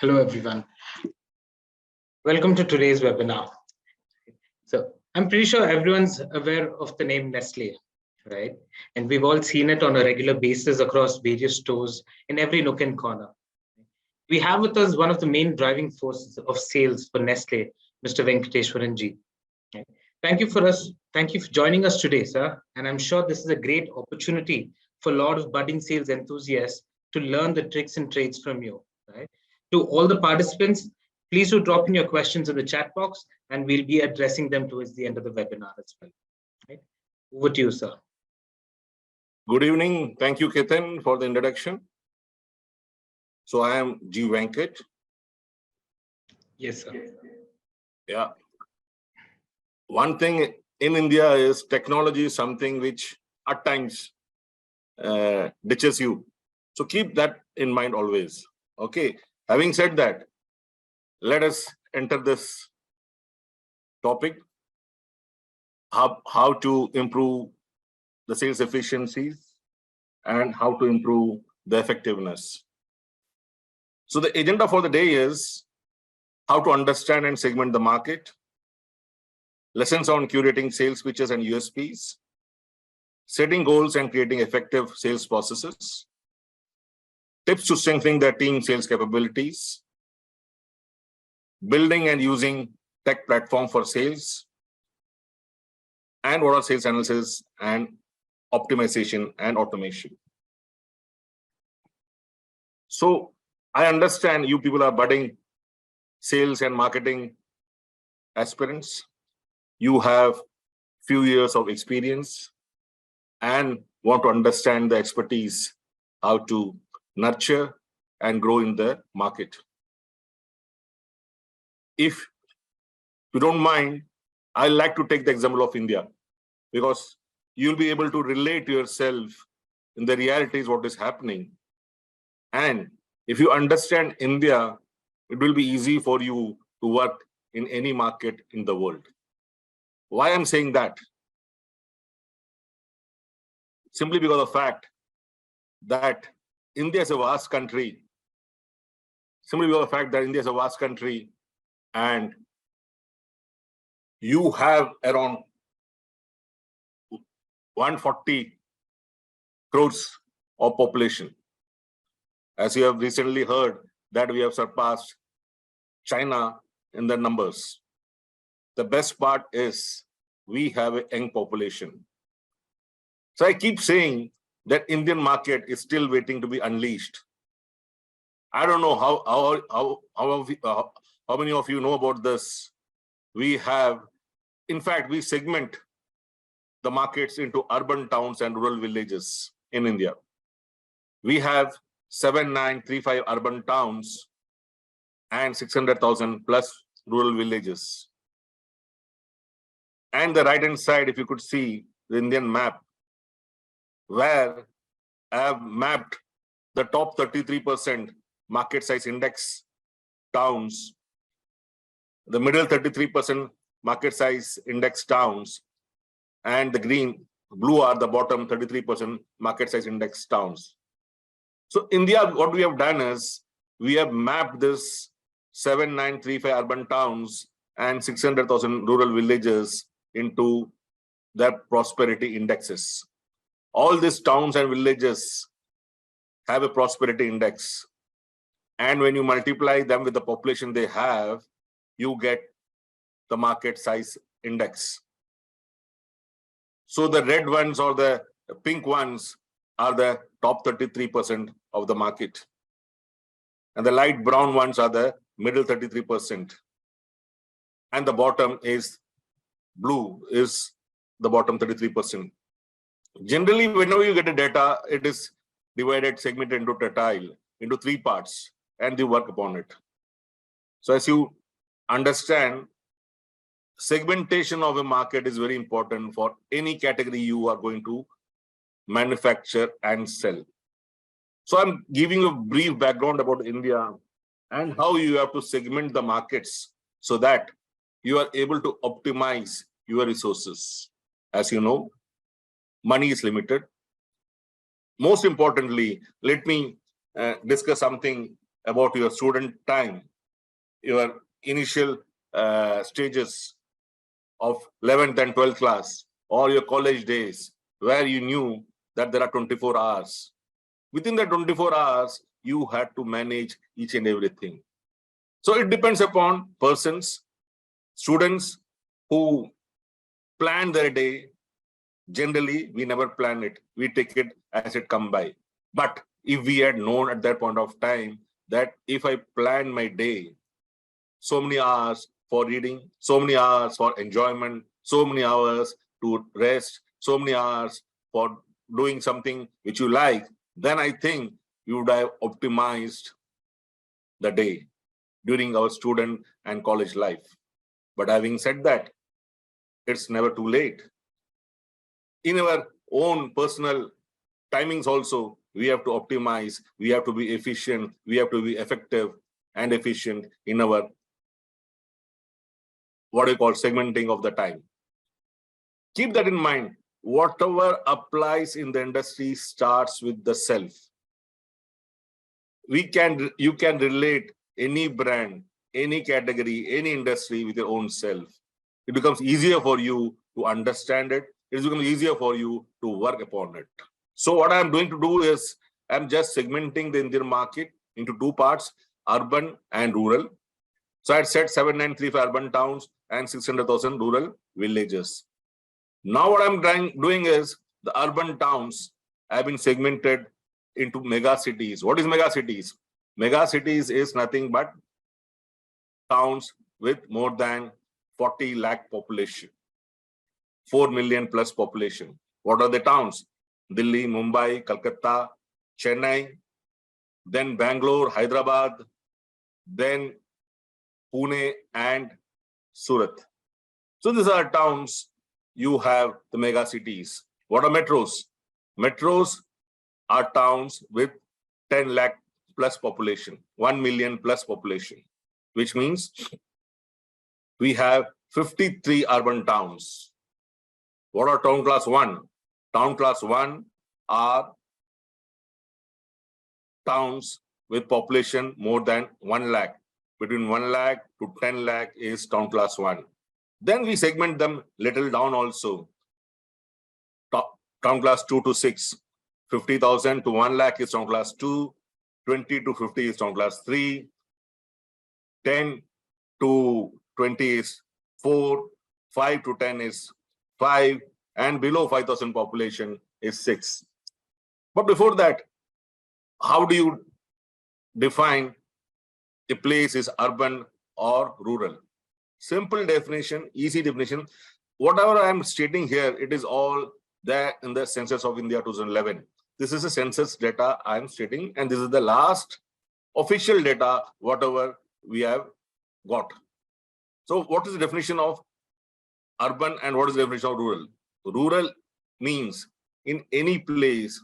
Hello, everyone. Welcome to today's webinar. So I'm pretty sure everyone's aware of the name Nestle, right? And we've all seen it on a regular basis across various stores in every nook and corner. We have with us one of the main driving forces of sales for Nestle, Mr. Venkateshwaran G. Thank you for joining us today, sir. And I'm sure this is a great opportunity for a lot of budding sales enthusiasts to learn the tricks and trades from you, right? To all the participants, please do drop in your questions in the chat box and we'll be addressing them towards the end of the webinar as well. Right? Over to you, sir. Good evening. Thank you, Ketan, for the introduction. So I am G. Venkat. Yes, sir. Yeah. One thing in India is technology is something which at times ditches you. So keep that in mind always. Okay. Having said that, let us enter this topic. How to improve the sales efficiencies and how to improve the effectiveness. So the agenda for the day is how to understand and segment the market, lessons on curating sales pitches and USPs, setting goals and creating effective sales processes, tips to strengthening their team sales capabilities, building and using tech platform for sales, and what are sales analysis and optimization and automation. So I understand you people are budding sales and marketing aspirants. You have few years of experience and want to understand the expertise, how to nurture and grow in the market. If you don't mind, I like to take the example of India because you'll be able to relate yourself in the realities what is happening. And if you understand India, it will be easy for you to work in any market in the world. Why I'm saying that? Simply because of the fact that India is a vast country. Simply because of the fact that India is a vast country and you have around 140 crores of population. As you have recently heard that we have surpassed China in the numbers. The best part is we have a young population. So I keep saying that Indian market is still waiting to be unleashed. I don't know how many of you know about this. We have, in fact, we segment the markets into urban towns and rural villages in India. We have 7,935 urban towns and 600,000 plus rural villages. And the right-hand side, if you could see the Indian map, where I have mapped the top 33% market size index towns, the middle 33% market size index towns, and the blue are the bottom 33% market size index towns. So India, what we have done is we have mapped this 7,935 urban towns and 600,000 rural villages into their prosperity indexes. All these towns and villages have a prosperity index. And when you multiply them with the population they have, you get the market size index. So the red ones or the pink ones are the top 33% of the market. And the light brown ones are the middle 33%. And the bottom is blue, is the bottom 33%. Generally, whenever you get a data, it is divided, segmented into tertile, into three parts, and you work upon it. So as you understand, segmentation of a market is very important for any category you are going to manufacture and sell. So I'm giving you a brief background about India and how you have to segment the markets so that you are able to optimize your resources. As you know, money is limited. Most importantly, let me discuss something about your student time, your initial stages of 11th and 12th class, or your college days, where you knew that there are 24 hours. Within the 24 hours, you had to manage each and everything. So it depends upon persons, students who plan their day. Generally, we never plan it. We take it as it come by. But if we had known at that point of time that if I plan my day, so many hours for reading, so many hours for enjoyment, so many hours to rest, so many hours for doing something which you like, then I think you would have optimized the day during our student and college life. But having said that, it's never too late. In our own personal timings also, we have to optimize, we have to be efficient, we have to be effective and efficient in our, what you call, segmenting of the time. Keep that in mind. Whatever applies in the industry starts with the self. You can relate any brand, any category, any industry with your own self. It becomes easier for you to understand it. It becomes easier for you to work upon it. So what I'm going to do is I'm just segmenting the Indian market into two parts, urban and rural. So I had said 793 for urban towns and 600,000 rural villages. Now what I'm doing is the urban towns have been segmented into mega cities. What is mega cities? Mega cities is nothing but towns with more than 40 lakh population, 4 million plus population. What are the towns? Delhi, Mumbai, Kolkata, Chennai, then Bangalore, Hyderabad, then Pune and Surat. So these are towns. You have the mega cities. What are metros? Metros are towns with 10 lakh plus population, 1 million plus population, which means we have 53 urban towns. What are town class 1? Town class 1 are towns with population more than 1 lakh. Between 1 lakh to 10 lakh is town class 1. Then we segment them little down also. Town class 2 to 6, 50,000 to 1 lakh is town class 2, 20 to 50 is town class 3, 10 to 20 is 4, 5 to 10 is 5, and below 5,000 population is 6. But before that, how do you define a place is urban or rural? Simple definition, easy definition. Whatever I'm stating here, it is all there in the Census of India 2011. This is a census data I'm stating, and this is the last official data, whatever we have got. So what is the definition of urban and what is the definition of rural? Rural means in any place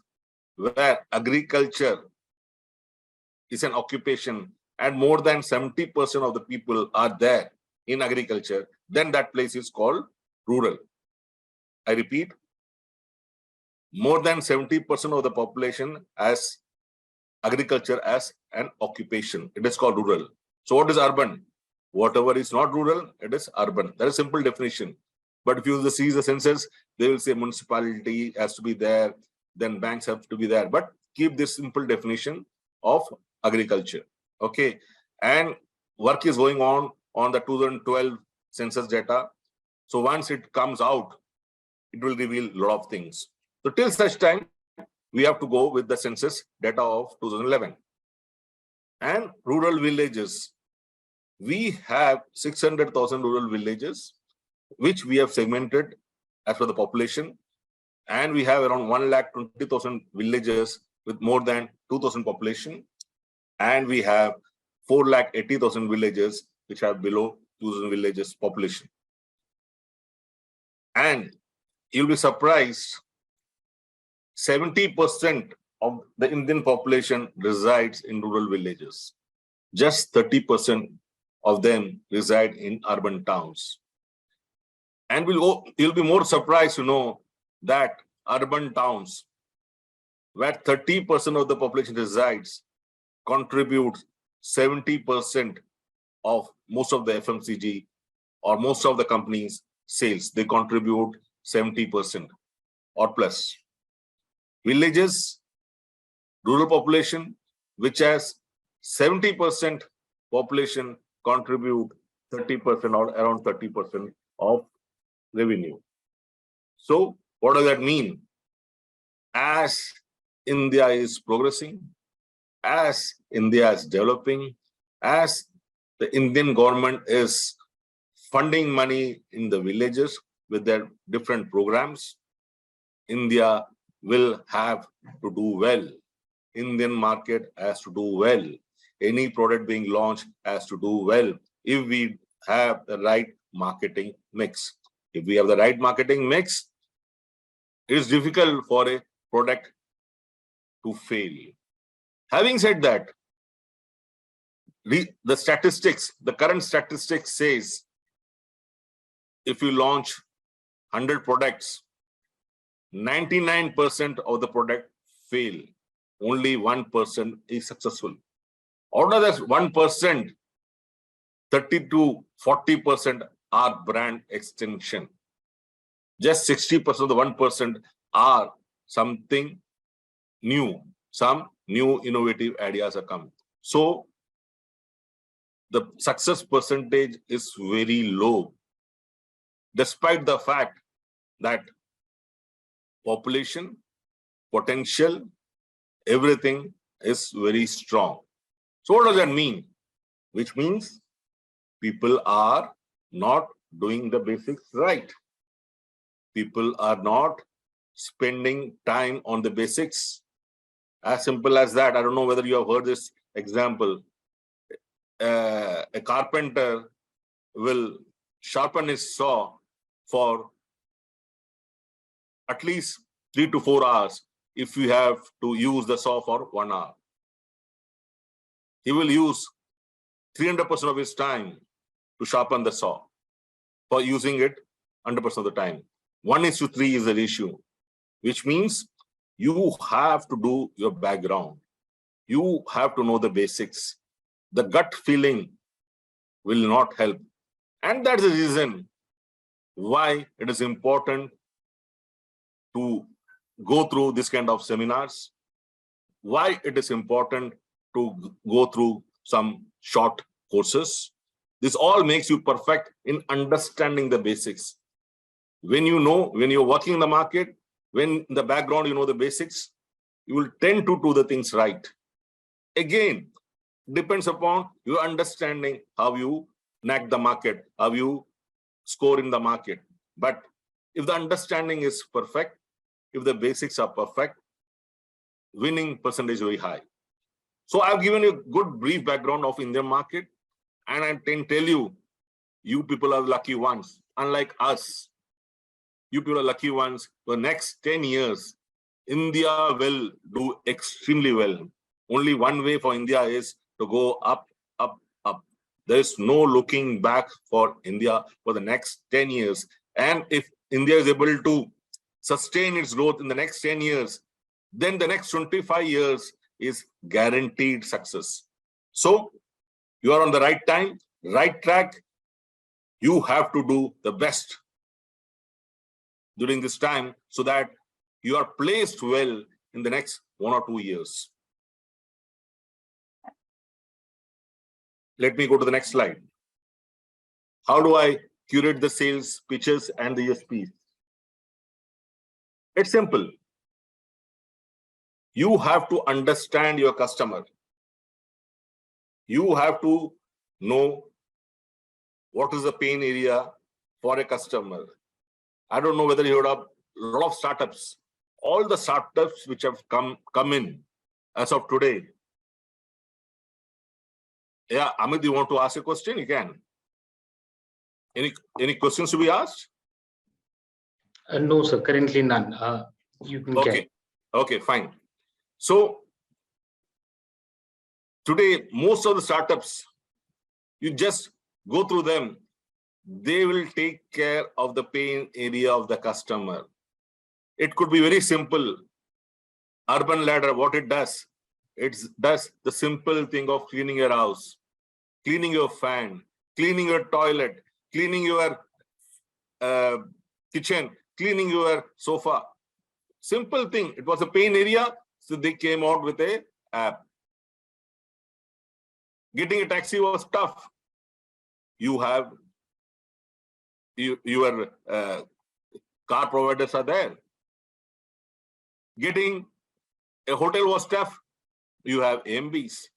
where agriculture is an occupation and more than 70% of the people are there in agriculture, then that place is called rural. I repeat, more than 70% of the population has agriculture as an occupation. It is called rural. So what is urban? Whatever is not rural, it is urban. That is simple definition. But if you see the census, they will say municipality has to be there, then banks have to be there. But keep this simple definition of agriculture. Okay. And work is going on the 2012 census data. So once it comes out, it will reveal a lot of things. So till such time, we have to go with the census data of 2011. And rural villages. We have 600,000 rural villages, which we have segmented as per the population. And we have around 1,20,000 villages with more than 2,000 population. And we have 4,80,000 villages which have below 2,000 villages population. And you'll be surprised, 70% of the Indian population resides in rural villages. Just 30% of them reside in urban towns. And you'll be more surprised to know that urban towns, where 30% of the population resides, contribute 70% of most of the FMCG or most of the companies' sales. They contribute 70% or plus. Villages, rural population, which has 70% population, contribute 30% or around 30% of revenue. So what does that mean? As India is progressing, as India is developing, as the Indian government is funding money in the villages with their different programs, India will have to do well. Indian market has to do well. Any product being launched has to do well if we have the right marketing mix. If we have the right marketing mix, it is difficult for a product to fail. Having said that, the statistics, the current statistics says if you launch 100 products, 99% of the product fail. Only 1% is successful. Out of that 1%, 30 to 40% are brand extension. Just 60% of the 1% are something new. Some new innovative ideas are coming. So the success percentage is very low, despite the fact that population, potential, everything is very strong. So what does that mean? Which means people are not doing the basics right. People are not spending time on the basics. As simple as that. I don't know whether you have heard this example. A carpenter will sharpen his saw for at least 3 to 4 hours if you have to use the saw for 1 hour. He will use 300% of his time to sharpen the saw for using it 100% of the time. 1:3 is the ratio, which means you have to do your background. You have to know the basics. The gut feeling will not help. And that's the reason why it is important to go through this kind of seminars, why it is important to go through some short courses. This all makes you perfect in understanding the basics. When you know, when you're working in the market, when in the background you know the basics, you will tend to do the things right. Again, depends upon your understanding how you knack the market, how you score in the market. But if the understanding is perfect, if the basics are perfect, winning percentage is very high. So I've given you a good brief background of Indian market, and I can tell you, you people are lucky ones. Unlike us, you people are lucky ones. For the next 10 years, India will do extremely well. Only one way for India is to go up, up, up. There is no looking back for India for the next 10 years. And if India is able to sustain its growth in the next 10 years, then the next 25 years is guaranteed success. So you are on the right time, right track. You have to do the best during this time so that you are placed well in the next 1 or 2 years. Let me go to the next slide. How do I curate the sales pitches and the USPs? It's simple. You have to understand your customer. You have to know what is the pain area for a customer. I don't know whether you heard of a lot of startups. All the startups which have come in as of today. Yeah, Amit, you want to ask a question? You can. Any questions to be asked? No, sir. Currently none. You can get. Okay, fine. So today, most of the startups, you just go through them. They will take care of the pain area of the customer. It could be very simple. Urban Ladder, what it does, It does the simple thing of cleaning your house, cleaning your fan, cleaning your toilet, cleaning your kitchen, cleaning your sofa. Simple thing. It was a pain area, so they came out with a app. Getting a taxi was tough. You have your car providers are there. Getting a hotel was tough. You have AMBs.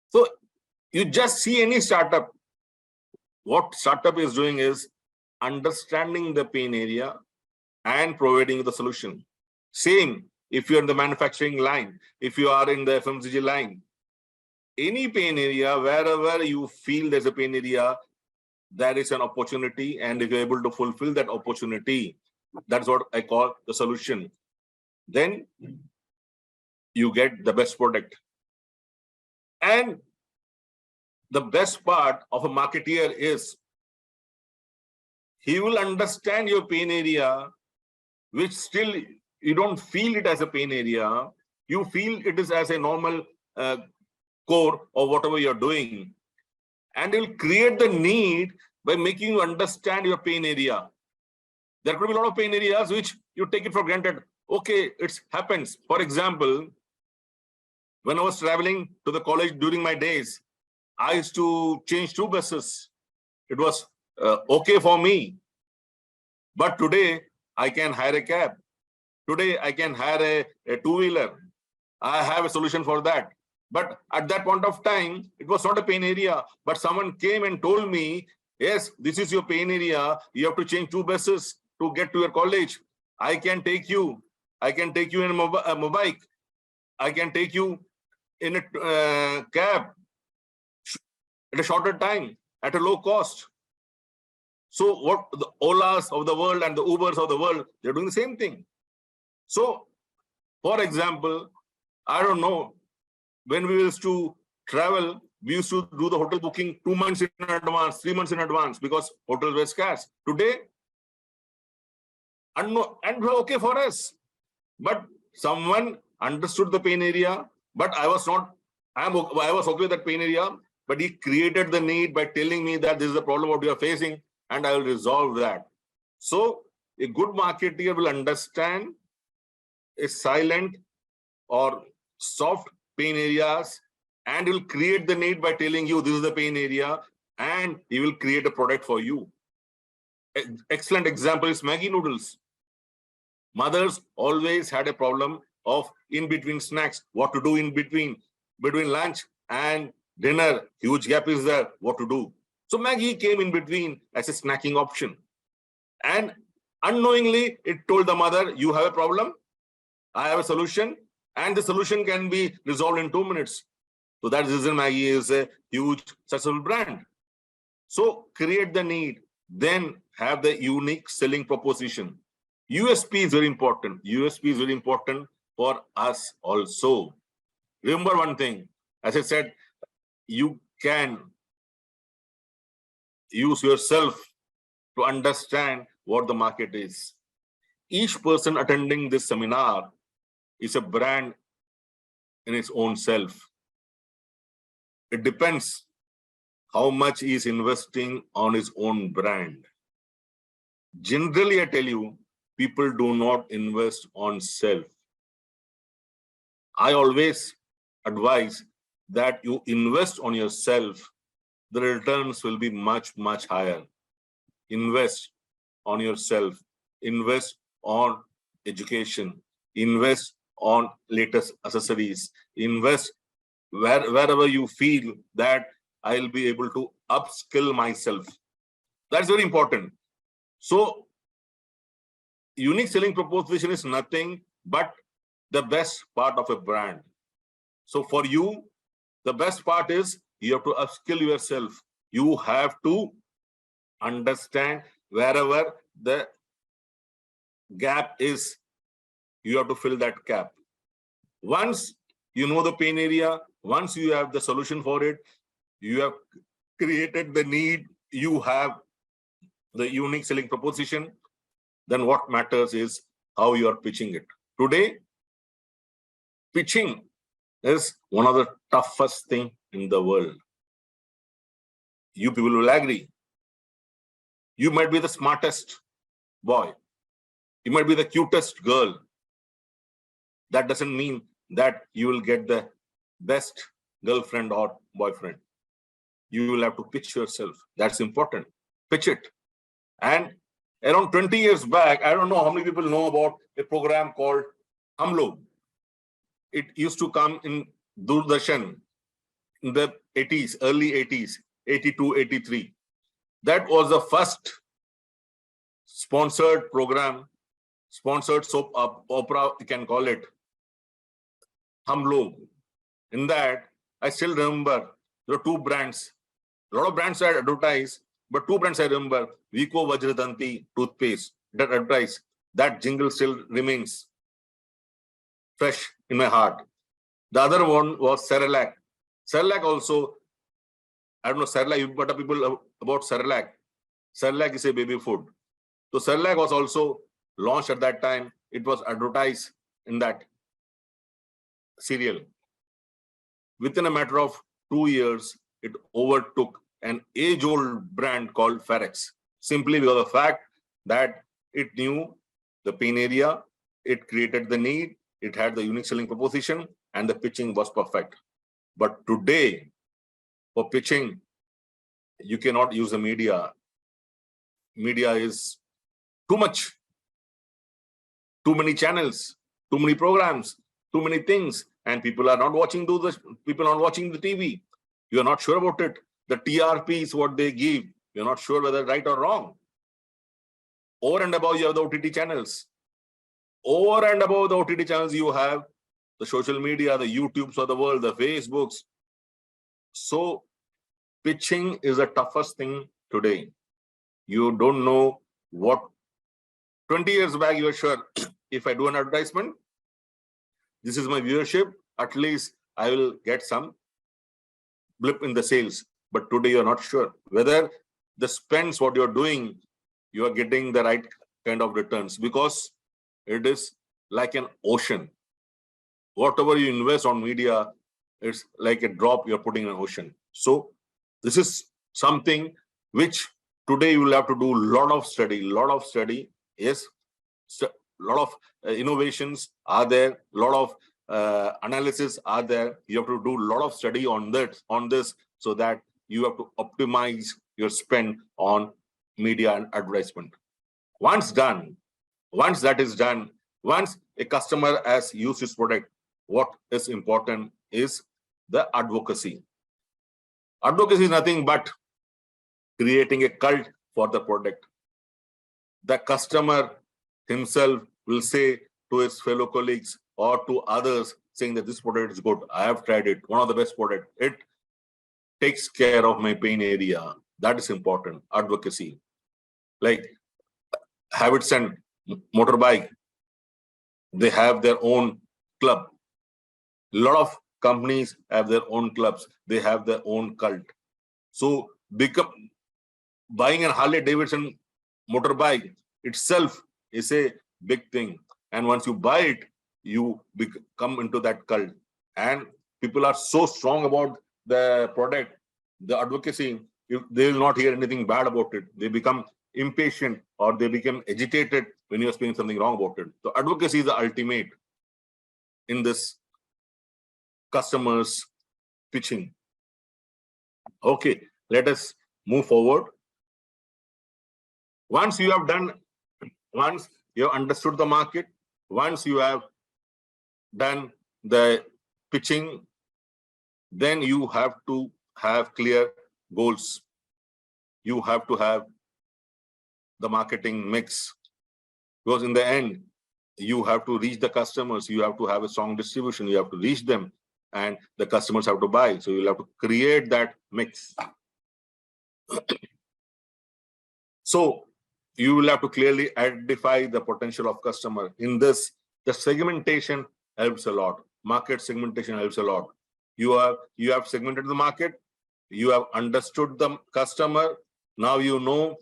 So you just see any startup. What startup is doing is understanding the pain area and providing the solution. Same if you're in the manufacturing line, if you are in the FMCG line, any pain area, wherever you feel there's a pain area, there is an opportunity, and if you're able to fulfill that opportunity, that's what I call the solution. Then you get the best product. And the best part of a marketeer is he will understand your pain area, which still you don't feel it as a pain area. You feel it is as a normal core or whatever you're doing. And it will create the need by making you understand your pain area. There could be a lot of pain areas which you take it for granted. Okay, it happens. For example, when I was traveling to the college during my days, I used to change 2 buses. It was okay for me. But today, I can hire a cab. Today, I can hire a two-wheeler. I have a solution for that. But at that point of time, it was not a pain area. But someone came and told me, yes, this is your pain area. You have to change 2 buses to get to your college. I can take you. I can take you in a mobile. I can take you in a cab at a shorter time, at a low cost. So what the Olas of the world and the Ubers of the world, they're doing the same thing. So, for example, I don't know, when we used to travel, we used to do the hotel booking 2 months in advance, 3 months in advance, because hotels were scarce. Today, and okay for us. But someone understood the pain area, but I was not, I was okay with that pain area, but he created the need by telling me that this is the problem what we are facing, and I will resolve that. So a good marketer will understand a silent or soft pain areas, and will create the need by telling you this is the pain area, and he will create a product for you. Excellent example is Maggi noodles. Mothers always had a problem of in between snacks, what to do in between lunch and dinner. Huge gap is there, what to do. So Maggi came in between as a snacking option. And unknowingly, it told the mother, you have a problem, I have a solution, and the solution can be resolved in 2 minutes. So that reason Maggi is a huge successful brand. So create the need, then have the unique selling proposition. USP is very important. USP is very important for us also. Remember one thing, as I said, you can use yourself to understand what the market is. Each person attending this seminar is a brand in its own self. It depends how much he is investing on his own brand. Generally, I tell you, people do not invest on self. I always advise that you invest on yourself, the returns will be much, much higher. Invest on yourself, invest on education, invest on latest accessories, invest wherever you feel that I'll be able to upskill myself. That's very important. So unique selling proposition is nothing but the best part of a brand. So for you, the best part is you have to upskill yourself. You have to understand wherever the gap is, you have to fill that gap. Once you know the pain area, once you have the solution for it, you have created the need, you have the unique selling proposition, then what matters is how you are pitching it. Today, pitching is one of the toughest thing in the world. You people will agree. You might be the smartest boy. You might be the cutest girl. That doesn't mean that you will get the best girlfriend or boyfriend. You will have to pitch yourself. That's important. Pitch it. And around 20 years back, I don't know how many people know about a program called Hum Log. It used to come in Doordarshan in the 80s, early 80s, 82, 83. That was the first sponsored program, sponsored soap opera, you can call it, Hum Log. In that, I still remember there were two brands. A lot of brands had advertised, but two brands I remember, Vico Vajradanti toothpaste, that advertised, that jingle still remains fresh in my heart. The other one was Cerelac. Cerelac also, I don't know, Cerelac, what are people about Cerelac? Cerelac is a baby food. So Cerelac was also launched at that time. It was advertised in that cereal. Within a matter of 2 years, it overtook an age-old brand called Ferex, simply because of the fact that it knew the pain area, it created the need, it had the unique selling proposition, and the pitching was perfect. But today, for pitching, you cannot use the media. Media is too much, too many channels, too many programs, too many things, and people are not watching people are not watching the TV. You're not sure about it. The TRP is what they give. You're not sure whether right or wrong. Over and above, you have the OTT channels. Over and above the OTT channels, you have the social media, the YouTubes of the world, the Facebooks. So pitching is the toughest thing today. You don't know what. 20 years back, you were sure, if I do an advertisement, this is my viewership, at least I will get some blip in the sales. But today you're not sure whether the spends what you're doing, you are getting the right kind of returns, because it is like an ocean. Whatever you invest on media, it's like a drop you're putting in an ocean. So this is something which today you will have to do a lot of study. Yes, a lot of innovations are there, a lot of analysis are there. You have to do a lot of study on this, so that you have to optimize your spend on media and advertisement. Once that is done, once a customer has used his product, what is important is the advocacy. Advocacy is nothing but creating a cult for the product. The customer himself will say to his fellow colleagues or to others, saying that this product is good. I have tried it, one of the best product. It takes care of my pain area. That is important, advocacy. Like Habits and Motorbike, they have their own club. A lot of companies have their own clubs. They have their own cult. So buying a Harley Davidson motorbike itself is a big thing. And once you buy it, you come into that cult. And people are so strong about the product, the advocacy, if they will not hear anything bad about it. They become impatient or they become agitated when you're saying something wrong about it. So advocacy is the ultimate in this customers pitching. Okay, let us move forward. Once you have understood the market, once you have done the pitching, then you have to have clear goals. You have to have the marketing mix, because in the end, you have to reach the customers. You have to have a strong distribution. You have to reach them, and the customers have to buy. So you'll have to create that mix. So you will have to clearly identify the potential of customer. In this, the segmentation helps a lot. Market segmentation helps a lot. You have segmented the market. You have understood the customer. Now you know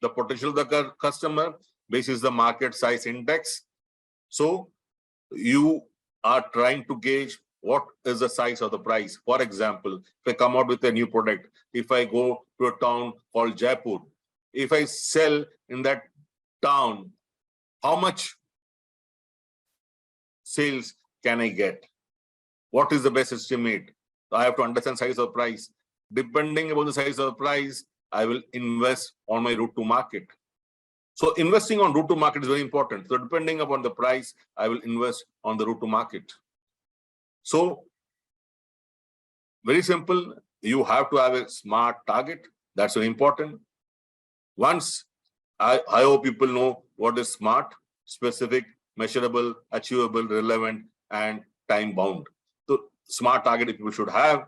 the potential of the customer basis the market size index. So you are trying to gauge what is the size of the price. For example, if I come out with a new product, if I go to a town called Jaipur, if I sell in that town, how much sales can I get? What is the best estimate? So I have to understand size of price. Depending upon the size of price, I will invest on my route to market. So investing on route to market is very important. So depending upon the price, I will invest on the route to market. So very simple, you have to have a smart target. That's very important. Once I hope people know what is smart, specific, measurable, achievable, relevant, and time bound. So smart target people should have.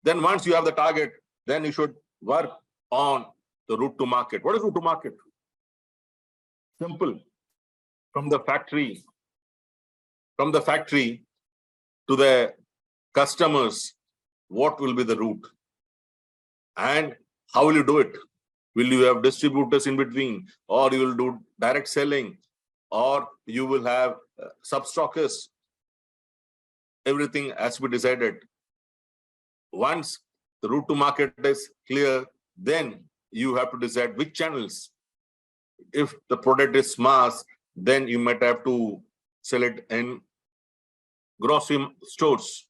Then once you have the target, then you should work on the route to market. What is route to market? Simple. From the factory to the customers, what will be the route? And how will you do it? Will you have distributors in between, or you will do direct selling, or you will have sub-stockists? Everything has to be decided. Once the route to market is clear, then you have to decide which channels. If the product is mass, then you might have to sell it in grocery stores.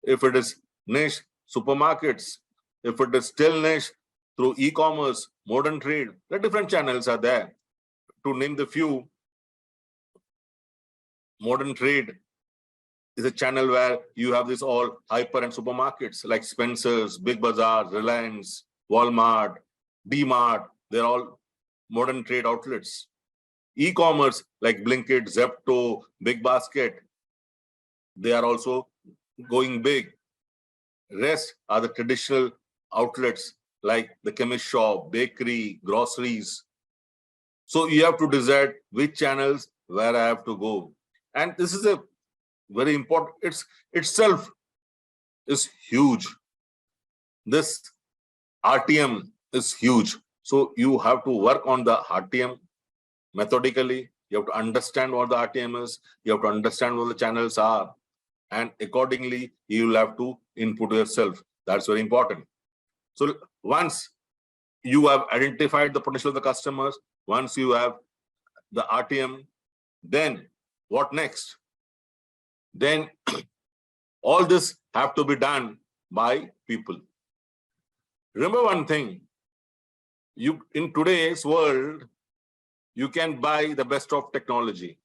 If it is niche, supermarkets. If it is still niche, through e-commerce, modern trade, the different channels are there. To name the few, modern trade is a channel where you have this all hyper and supermarkets like Spencer's, Big Bazaar, Reliance, Walmart, D-Mart. They're all modern trade outlets. E-commerce like Blinkit, Zepto, Big Basket, they are also going big. Rest are the traditional outlets like the chemist shop, bakery, groceries. So you have to decide which channels where I have to go. And this is a very important, itself is huge. This RTM is huge. So you have to work on the RTM methodically. You have to understand what the RTM is. You have to understand what the channels are. And accordingly, you will have to input yourself. That's very important. So once you have identified the potential of the customers, once you have the RTM, then what next? Then all this have to be done by people. Remember one thing, in today's world, you can buy the best of technology.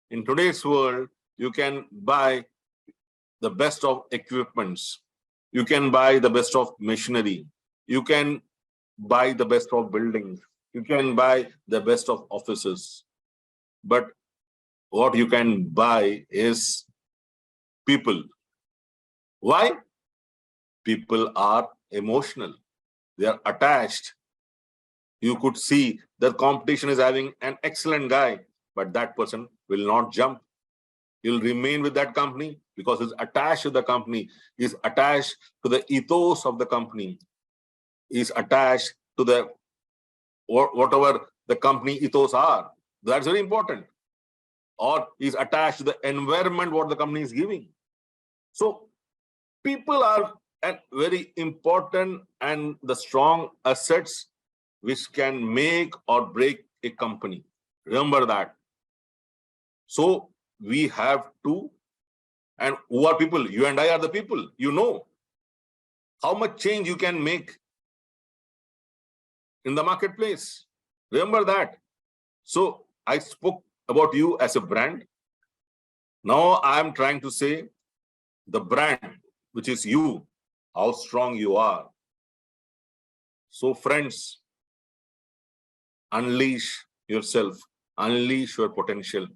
In today's world, you can buy the best of equipments. You can buy the best of machinery. You can buy the best of buildings. You can buy the best of offices. But what you can buy is people. Why? People are emotional. They are attached. You could see the competition is having an excellent guy, but that person will not jump. He'll remain with that company because he's attached to the company. He's attached to the ethos of the company. He's attached to the whatever the company ethos are. That's very important. Or he's attached to the environment what the company is giving. So people are very important and the strong assets which can make or break a company. Remember that. So we have to, and who are people? You and I are the people. You know how much change you can make in the marketplace. Remember that. So I spoke about you as a brand. Now I am trying to say the brand, which is you, how strong you are. So friends, unleash yourself, unleash your potential.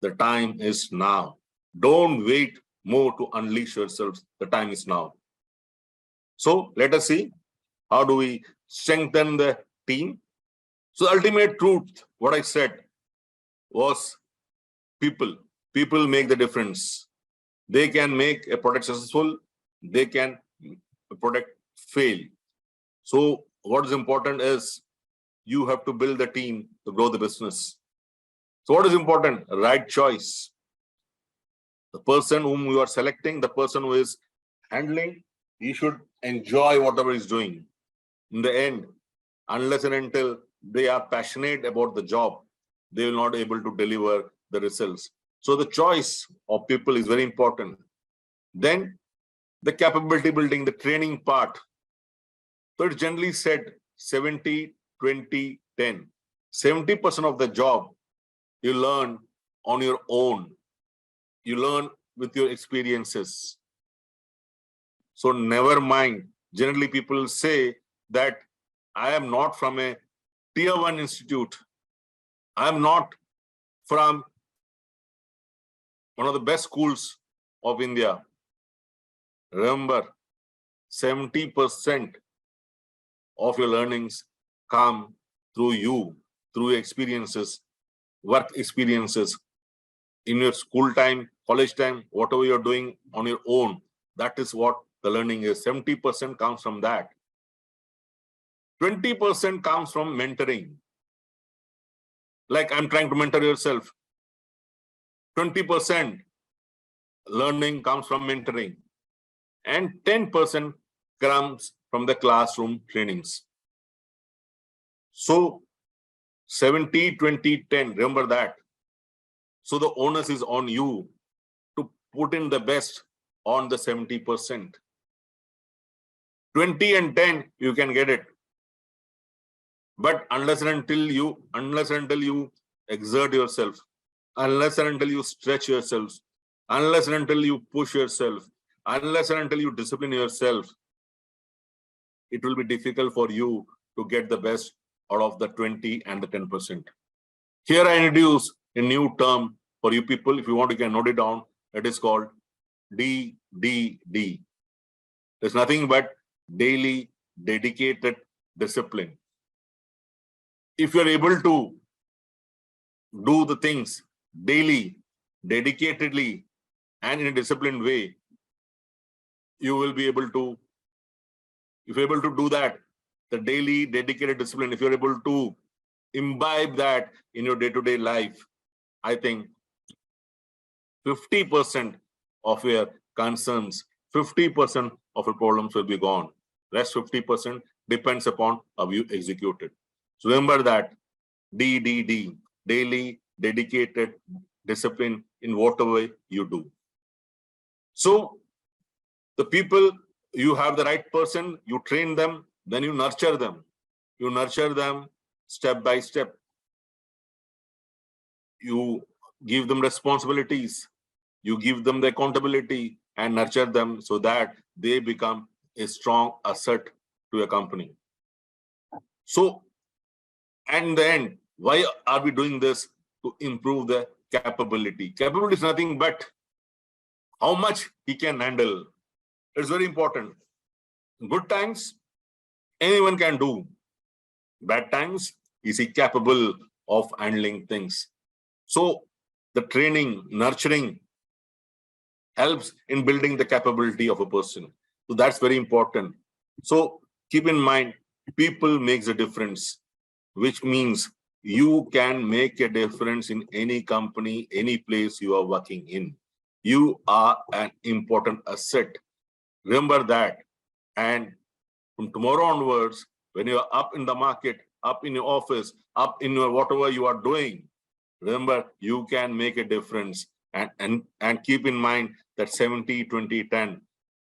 The time is now. Don't wait more to unleash yourselves. The time is now. So let us see, how do we strengthen the team? So ultimate truth, what I said was people. People make the difference. They can make a product successful. They can a product fail. So what is important is you have to build the team to grow the business. So what is important? Right choice. The person whom you are selecting, the person who is handling, he should enjoy whatever he's doing. In the end, unless and until they are passionate about the job, they will not be able to deliver the results. So the choice of people is very important. Then the capability building, the training part. So it's generally said 70, 20, 10. 70% of the job you learn on your own. You learn with your experiences. So never mind. Generally, people say that I am not from a tier 1 institute. I am not from one of the best schools of India. Remember, 70% of your learnings come through you, through your experiences, work experiences, in your school time, college time, whatever you're doing on your own. That is what the learning is. 70% comes from that. 20% comes from mentoring. Like I'm trying to mentor yourself. 20% learning comes from mentoring. And 10% comes from the classroom trainings. So 70, 20, 10, remember that. So the onus is on you to put in the best on the 70%. 20 and 10, you can get it. But unless and until you exert yourself, unless and until you stretch yourself, unless and until you push yourself, unless and until you discipline yourself, it will be difficult for you to get the best out of the 20 and the 10%. Here I introduce a new term for you people. If you want, you can note it down. It is called DDD. There's nothing but daily dedicated discipline. If you're able to do the things daily, dedicatedly, and in a disciplined way, you will be able to, if you're able to do that, the daily dedicated discipline, if you're able to imbibe that in your day-to-day life, I think 50% of your concerns, 50% of your problems will be gone. Rest 50% depends upon how you execute it. So remember that DDD, daily dedicated discipline in whatever you do. So the people, you have the right person, you train them, then you nurture them. You nurture them step by step. You give them responsibilities, you give them the accountability and nurture them so that they become a strong asset to a company. So, and in the end, why are we doing this? To improve the capability. Capability is nothing but how much he can handle. It's very important. Good times, anyone can do. Bad times, is he capable of handling things? So the training, nurturing helps in building the capability of a person. So that's very important. So keep in mind, people makes a difference, which means you can make a difference in any company, any place you are working in. You are an important asset. Remember that. And from tomorrow onwards, when you are up in the market, up in your office, up in your whatever you are doing, remember, you can make a difference. And keep in mind that 70, 20, 10.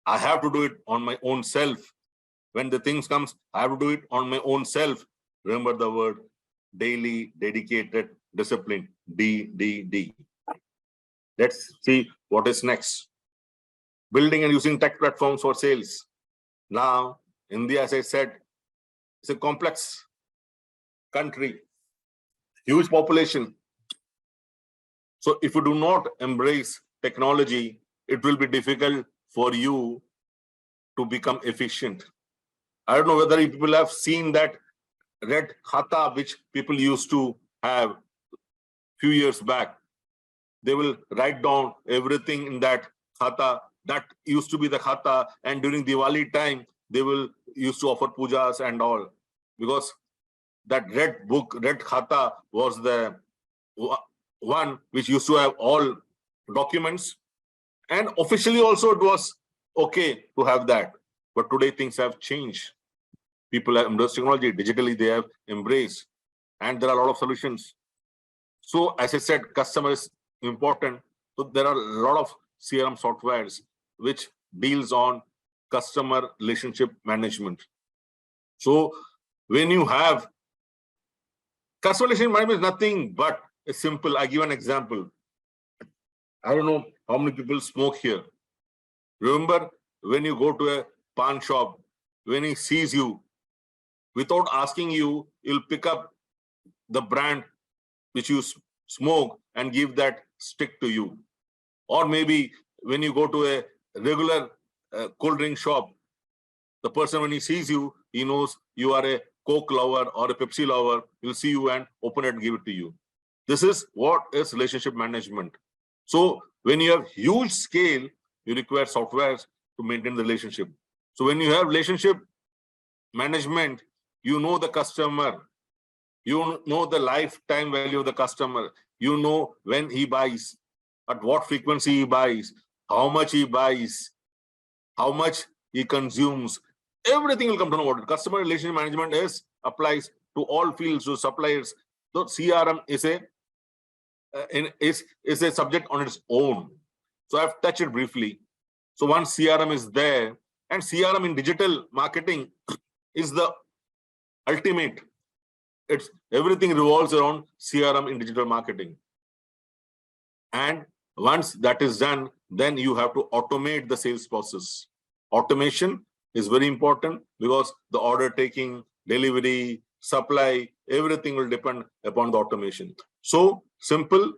I have to do it on my own self. When the things comes, I have to do it on my own self. Remember the word daily dedicated discipline, DDD. Let's see what is next. Building and using tech platforms for sales. Now, India, as I said, is a complex country, huge population. So if you do not embrace technology, it will be difficult for you to become efficient. I don't know whether people have seen that red khata which people used to have few years back. They will write down everything in that khata. That used to be the khata, and during Diwali time, they will used to offer pujas and all, because that red book, red khata, was the one which used to have all documents, And officially also it was okay to have that. But today things have changed. People have embraced technology. Digitally, they have embraced. And there are a lot of solutions. So as I said, customer is important. So there are a lot of CRM softwares which deals on customer relationship management. So when you have customer relationship management is nothing but a simple, I give an example. I don't know how many people smoke here. Remember when you go to a pawn shop, when he sees you, without asking you, he'll pick up the brand which you smoke and give that stick to you. Or maybe when you go to a regular cold drink shop, the person, when he sees you, he knows you are a Coke lover or a Pepsi lover. He'll see you and open it and give it to you. This is what is relationship management. So when you have huge scale, you require softwares to maintain the relationship. So when you have relationship management, you know the customer, you know the lifetime value of the customer, you know when he buys, at what frequency he buys, how much he buys, how much he consumes. Everything will come to know about it. Customer relationship management applies to all fields, to suppliers. So CRM is a subject on its own. So I've touched it briefly. So once CRM is there, and CRM in digital marketing is the ultimate. It's everything revolves around CRM in digital marketing. And once that is done, then you have to automate the sales process. Automation is very important because the order taking, delivery, supply, everything will depend upon the automation. So simple,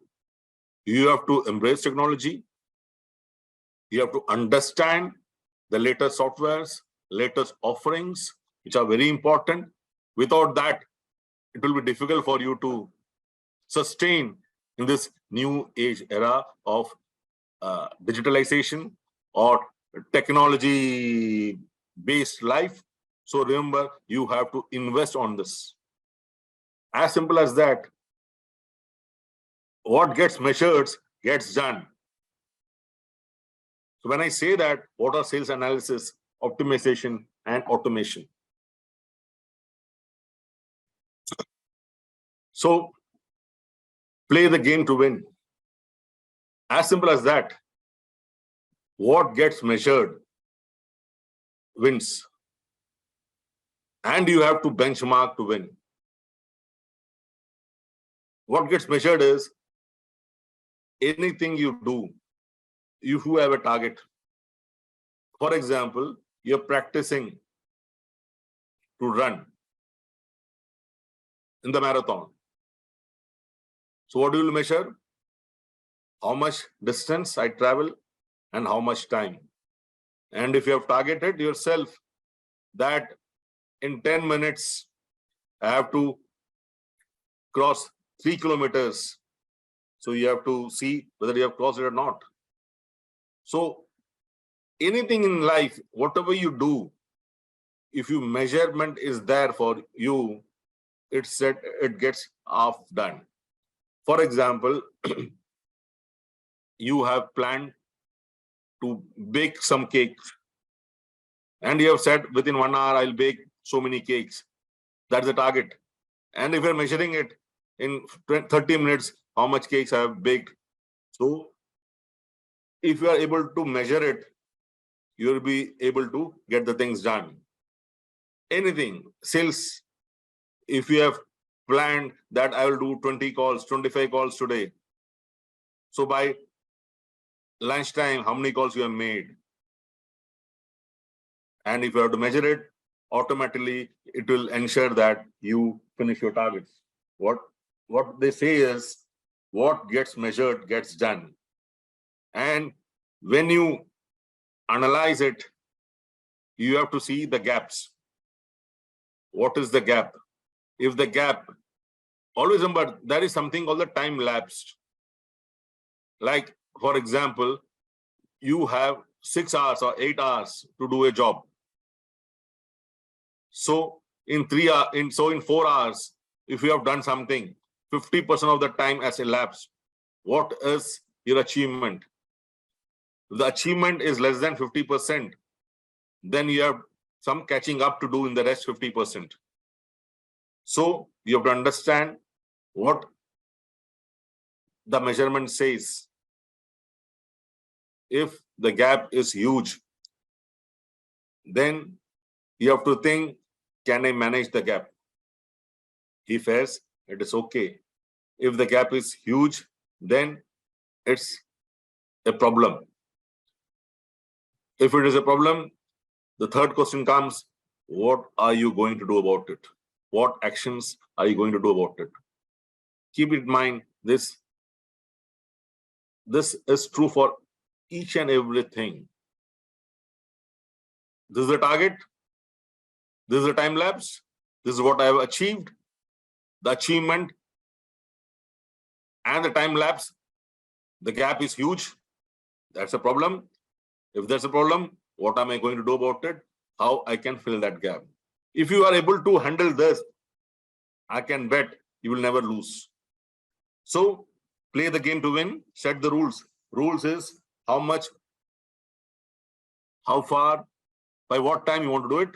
you have to embrace technology. You have to understand the latest softwares, latest offerings, which are very important. Without that, it will be difficult for you to sustain in this new age era of digitalization or technology-based life. So remember, you have to invest on this. As simple as that. What gets measured gets done. So when I say that, what are sales analysis, optimization, and automation? So play the game to win. As simple as that. What gets measured wins. And you have to benchmark to win. What gets measured is anything you do, you who have a target. For example, you're practicing to run in the marathon. So what do you measure? How much distance I travel and how much time. And if you have targeted yourself that in 10 minutes, I have to cross 3 kilometers. So you have to see whether you have crossed it or not. So anything in life, whatever you do, if your measurement is there for you, it gets half done. For example, you have planned to bake some cakes and you have said within 1 hour, I'll bake so many cakes. That's the target. And if you're measuring it in 30 minutes, how much cakes I have baked. So if you are able to measure it, you'll be able to get the things done. Anything, sales, if you have planned that I will do 20 calls, 25 calls today. So by lunchtime, how many calls you have made? And if you have to measure it, automatically it will ensure that you finish your targets. What they say is, what gets measured gets done. And when you analyze it, you have to see the gaps. What is the gap? If the gap, always remember, there is something called the time lapsed. Like, for example, you have 6 hours or 8 hours to do a job. So in 4 hours, if you have done something, 50% of the time has elapsed. What is your achievement? If the achievement is less than 50%, then you have some catching up to do in the rest 50%. So you have to understand what the measurement says. If the gap is huge, then you have to think, can I manage the gap? If yes, it is okay. If the gap is huge, then it's a problem. If it is a problem, the third question comes, what are you going to do about it? What actions are you going to do about it? Keep in mind, this is true for each and everything. This is the target. This is the time lapse. This is what I have achieved. The achievement and the time lapse, the gap is huge. That's a problem. If there's a problem, what am I going to do about it? How I can fill that gap? If you are able to handle this, I can bet you will never lose. So play the game to win, set the rules. Rules is how much, how far, by what time you want to do it.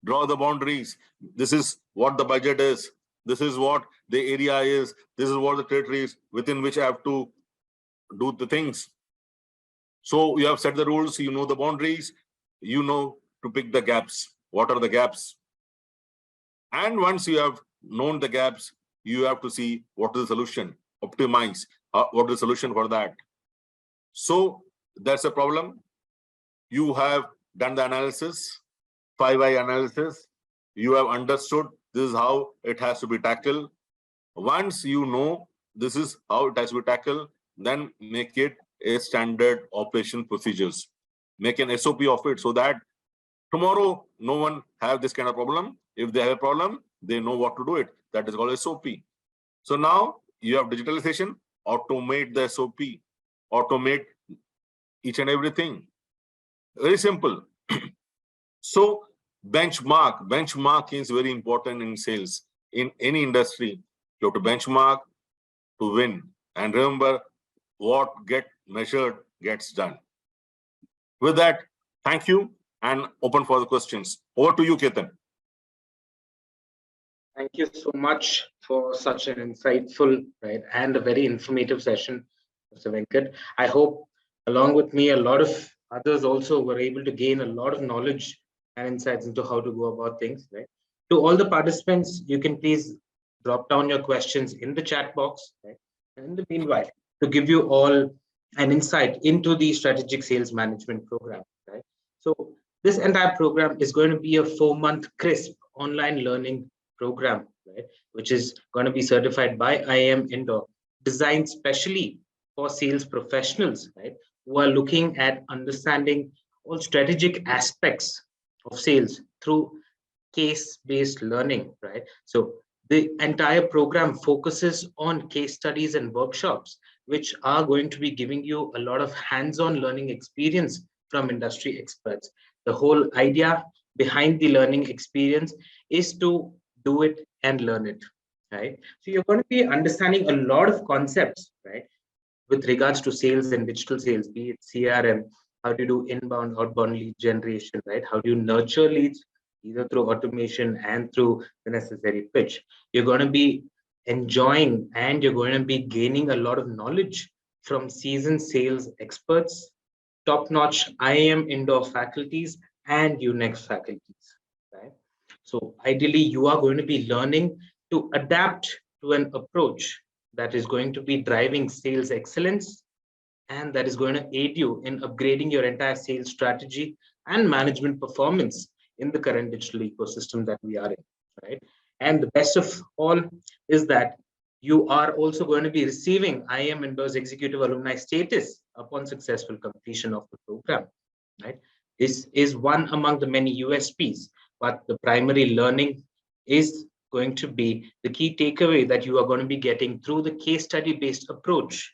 Draw the boundaries. This is what the budget is. This is what the area is. This is what the territory is within which I have to do the things. So you have set the rules, you know the boundaries, you know to pick the gaps. What are the gaps? And once you have known the gaps, you have to see what is the solution, optimize, what is the solution for that. So that's a problem. You have done the analysis, 5I analysis. You have understood this is how it has to be tackled. Once you know this is how it has to be tackled, then make it a standard operation procedures. Make an SOP of it so that tomorrow no one have this kind of problem. If they have a problem, they know what to do it. That is called SOP. So now you have digitalization, automate the SOP, automate each and everything. Very simple. So benchmark is very important in sales. In any industry, you have to benchmark to win. And remember, what gets measured gets done. With that, thank you and open for the questions. Over to you, Ketan. Thank you so much for such an insightful, right, and a very informative session, Mr. Venkat. I hope along with me, a lot of others also were able to gain a lot of knowledge and insights into how to go about things, right? To all the participants, you can please drop down your questions in the chat box, right? And in the meanwhile, to give you all an insight into the strategic sales management program, right? So this entire program is going to be a 4-month crisp online learning program, right, which is going to be certified by IIM Indore, designed specially for sales professionals, right, who are looking at understanding all strategic aspects of sales through case-based learning, right? So the entire program focuses on case studies and workshops, which are going to be giving you a lot of hands-on learning experience from industry experts. The whole idea behind the learning experience is to do it and learn it, right? So you're going to be understanding a lot of concepts, right, with regards to sales and digital sales, be it CRM, how do you do inbound, outbound lead generation, right? How do you nurture leads, either through automation and through the necessary pitch? You're going to be enjoying and you're going to be gaining a lot of knowledge from seasoned sales experts, top-notch IIM Indore faculties, and UNext faculties, right? So ideally, you are going to be learning to adapt to an approach that is going to be driving sales excellence and that is going to aid you in upgrading your entire sales strategy and management performance in the current digital ecosystem that we are in, right? And the best of all is that you are also going to be receiving IIM Indore's executive alumni status upon successful completion of the program, right? This is one among the many USPs, but the primary learning is going to be the key takeaway that you are going to be getting through the case study based approach,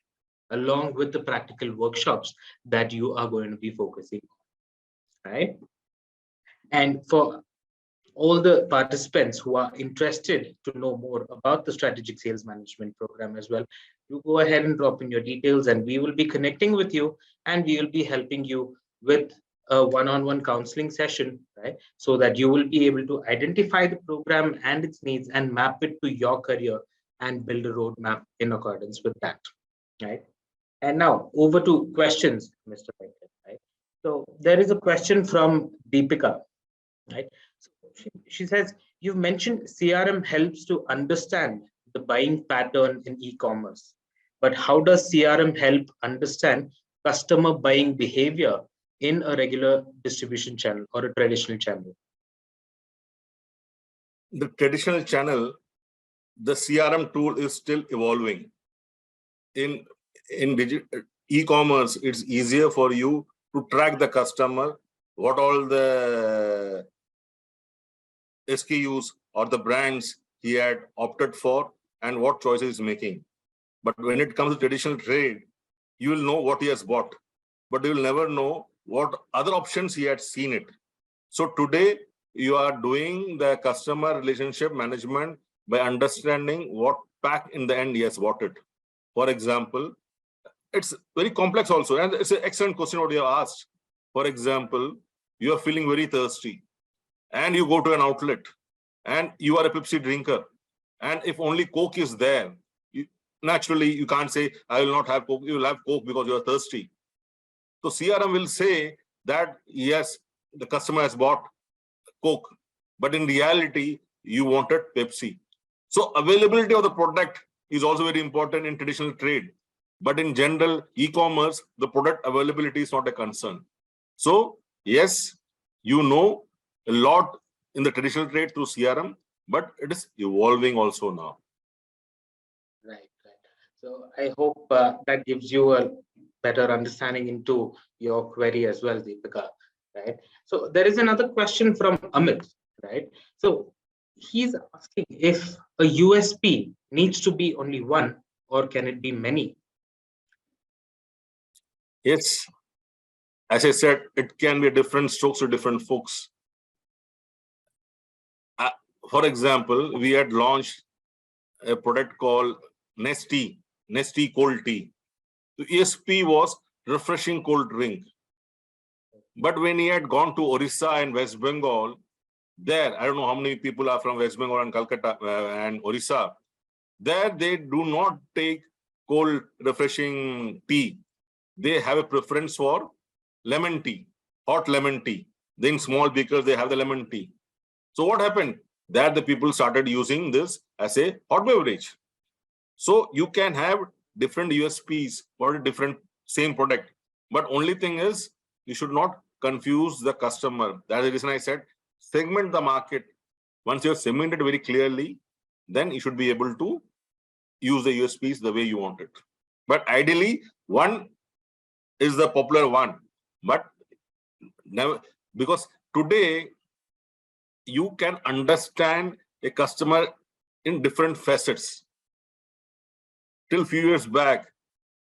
along with the practical workshops that you are going to be focusing on, right? And for all the participants who are interested to know more about the strategic sales management program as well, You go ahead and drop in your details, and we will be connecting with you, and we will be helping you with a one-on-one counseling session, right? So that you will be able to identify the program and its needs and map it to your career and build a roadmap in accordance with that, right? And now over to questions, Mr. Venkat, right? So there is a question from Deepika, right? So she says, you've mentioned CRM helps to understand the buying pattern in e-commerce, but how does CRM help understand customer buying behavior in a regular distribution channel or a traditional channel? The traditional channel, the CRM tool is still evolving. In e-commerce, it's easier for you to track the customer, what all the SKUs or the brands he had opted for and what choices he's making. But when it comes to traditional trade, you will know what he has bought, but you will never know what other options he had seen it. So today you are doing the customer relationship management by understanding what pack in the end he has bought it. For example, it's very complex also, and it's an excellent question what you have asked. For example, you are feeling very thirsty and you go to an outlet and you are a Pepsi drinker, and if only Coke is there, naturally you can't say, I will not have Coke. You will have Coke because you are thirsty. So CRM will say that, yes, the customer has bought Coke, but in reality, you wanted Pepsi. So availability of the product is also very important in traditional trade. But in general, e-commerce, the product availability is not a concern. So yes, you know a lot in the traditional trade through CRM, but it is evolving also now. Right. So I hope that gives you a better understanding into your query as well, Deepika, right? So there is another question from Amit, right? So he's asking if a USP needs to be only one or can it be many? Yes, as I said, it can be different strokes to different folks. For example, we had launched a product called Nestle cold tea. The ESP was refreshing cold drink. But when he had gone to Orissa and West Bengal, there, I don't know how many people are from West Bengal and Calcutta and Orissa, there they do not take cold refreshing tea. They have a preference for lemon tea, hot lemon tea. Then small beakers, they have the lemon tea. So what happened? There the people started using this as a hot beverage. So you can have different USPs for a different same product. But only thing is, you should not confuse the customer. That's the reason I said, segment the market. Once you have segmented very clearly, then you should be able to use the USPs the way you want it. But ideally, one is the popular one. But never, because today you can understand a customer in different facets. Till few years back,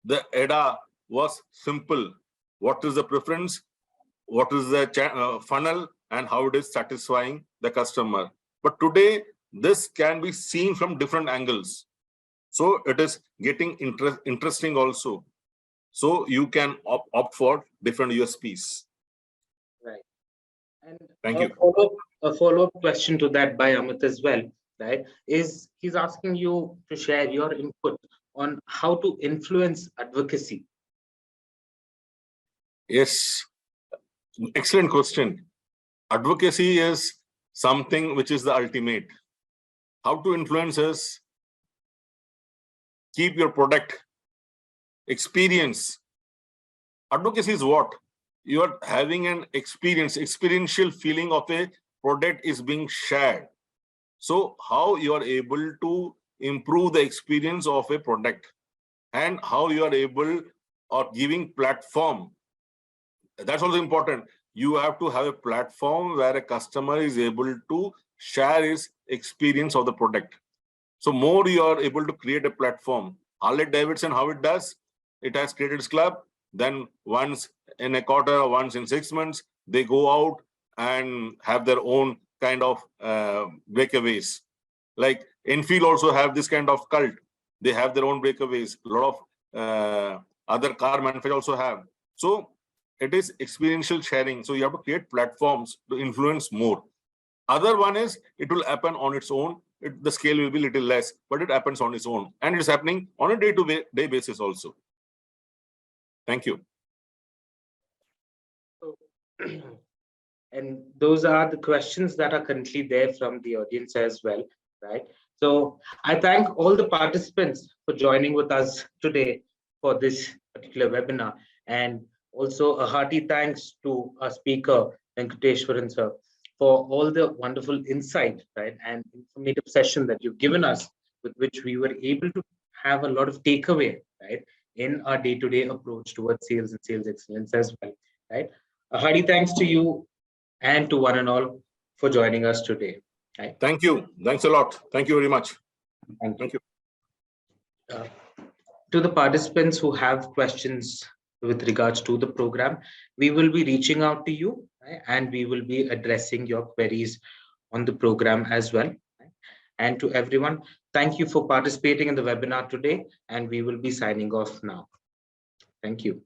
the EDA was simple. What is the preference? What is the funnel? And how it is satisfying the customer. But today, this can be seen from different angles. So it is getting interesting also. So you can opt for different USPs. Right. And Thank you. A follow-up question to that by Amit as well, right? Is he's asking you to share your input on how to influence advocacy. Yes, excellent question. Advocacy is something which is the ultimate. How to influence is keep your product experience. Advocacy is what? You are having an experiential feeling of a product is being shared. So how you are able to improve the experience of a product and how you are able or giving platform. That's also important. You have to have a platform where a customer is able to share his experience of the product. So more you are able to create a platform. Harley Davidson, how it does? It has created its club. Then once in a quarter or once in 6 months, they go out and have their own kind of breakaways. Like Enfield also have this kind of cult. They have their own breakaways. A lot of other car manufacturers also have. So it is experiential sharing. So you have to create platforms to influence more. Other one is it will happen on its own. The scale will be little less, but it happens on its own. And it's happening on a day-to-day basis also. Thank you. And those are the questions that are currently there from the audience as well, right? So I thank all the participants for joining with us today for this particular webinar. And also a hearty thanks to our speaker, Venkateshwaran sir, for all the wonderful insight, right, and informative session that you've given us, with which we were able to have a lot of takeaway, right, in our day-to-day approach towards sales and sales excellence as well, right? A hearty thanks to you and to one and all for joining us today. Right? Thank you. Thanks a lot. Thank you very much. Thank you. To the participants who have questions with regards to the program, we will be reaching out to you, right, and we will be addressing your queries on the program as well. Right? And to everyone, thank you for participating in the webinar today, and we will be signing off now. Thank you.